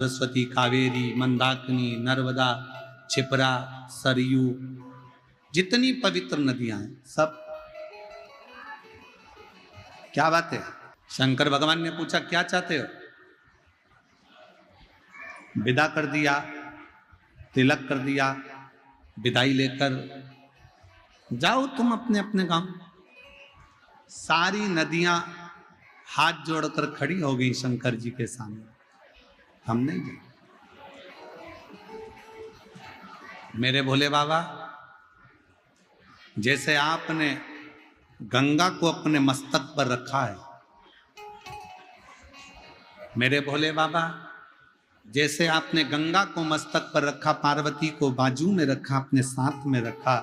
सरस्वती, कावेरी, मंदाकिनी, नर्मदा, क्षिप्रा, सरयू, जितनी पवित्र नदियां हैं सब। क्या बात है? शंकर भगवान ने पूछा क्या चाहते हो? विदा कर दिया, तिलक कर दिया, विदाई लेकर जाओ तुम अपने अपने गांव। सारी नदियां हाथ जोड़कर खड़ी हो गई शंकर जी के सामने। हम नहीं जाए। मेरे भोले बाबा, जैसे आपने गंगा को अपने मस्तक पर रखा है, मेरे भोले बाबा जैसे आपने गंगा को मस्तक पर रखा, पार्वती को बाजू में रखा, अपने साथ में रखा,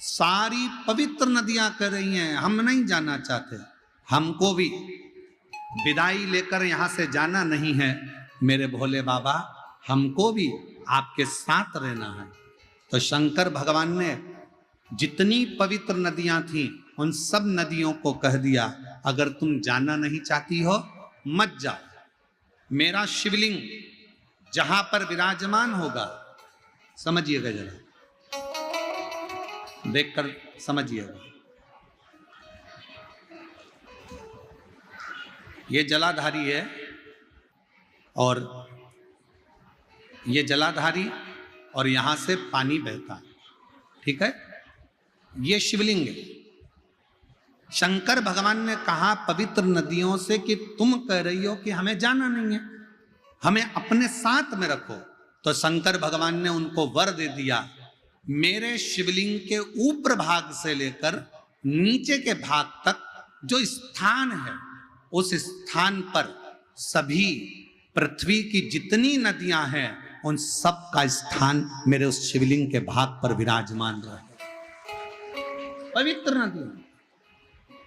सारी पवित्र नदियां कर रही हैं हम नहीं जाना चाहते, हमको भी विदाई लेकर यहां से जाना नहीं है। मेरे भोले बाबा, हमको भी आपके साथ रहना है। तो शंकर भगवान ने जितनी पवित्र नदियां थीं उन सब नदियों को कह दिया, अगर तुम जाना नहीं चाहती हो मत जाओ। मेरा शिवलिंग जहां पर विराजमान होगा, समझिएगा जरा, देखकर समझिएगा, ये जलाधारी है और ये जलाधारी और यहां से पानी बहता है, ठीक है? ये शिवलिंग है। शंकर भगवान ने कहा पवित्र नदियों से कि तुम कह रही हो कि हमें जाना नहीं है, हमें अपने साथ में रखो। तो शंकर भगवान ने उनको वर दे दिया, मेरे शिवलिंग के ऊपर भाग से लेकर नीचे के भाग तक जो स्थान है, उस स्थान पर सभी पृथ्वी की जितनी नदियां हैं उन सब का स्थान मेरे उस शिवलिंग के भाग पर विराजमान रहे। पवित्र नदियां।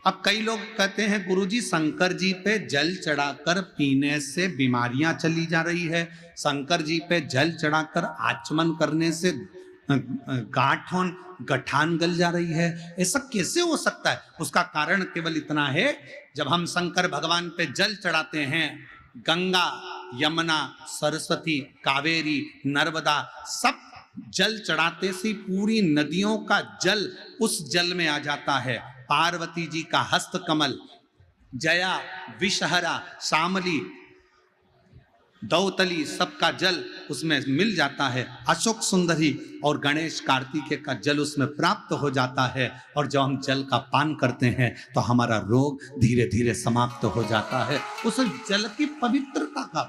अब कई लोग कहते हैं गुरुजी शंकर जी पे जल चढ़ाकर पीने से बीमारियां चली जा रही है, शंकर जी पे जल चढ़ाकर आचमन करने से गठान गल जा रही है, ऐसा कैसे हो सकता है? उसका कारण केवल इतना है, जब हम शंकर भगवान पे जल चढ़ाते हैं, गंगा, यमुना, सरस्वती, कावेरी, नर्मदा, सब जल चढ़ाते से पूरी नदियों का जल उस जल में आ जाता है। पार्वती जी का हस्त कमल, जया, विषहरा, शामली, दौतली, सबका जल उसमें मिल जाता है। अशोक सुंदरी और गणेश कार्तिकेय का जल उसमें प्राप्त हो जाता है। और जब हम जल का पान करते हैं तो हमारा रोग धीरे धीरे समाप्त हो जाता है। उस जल की पवित्रता का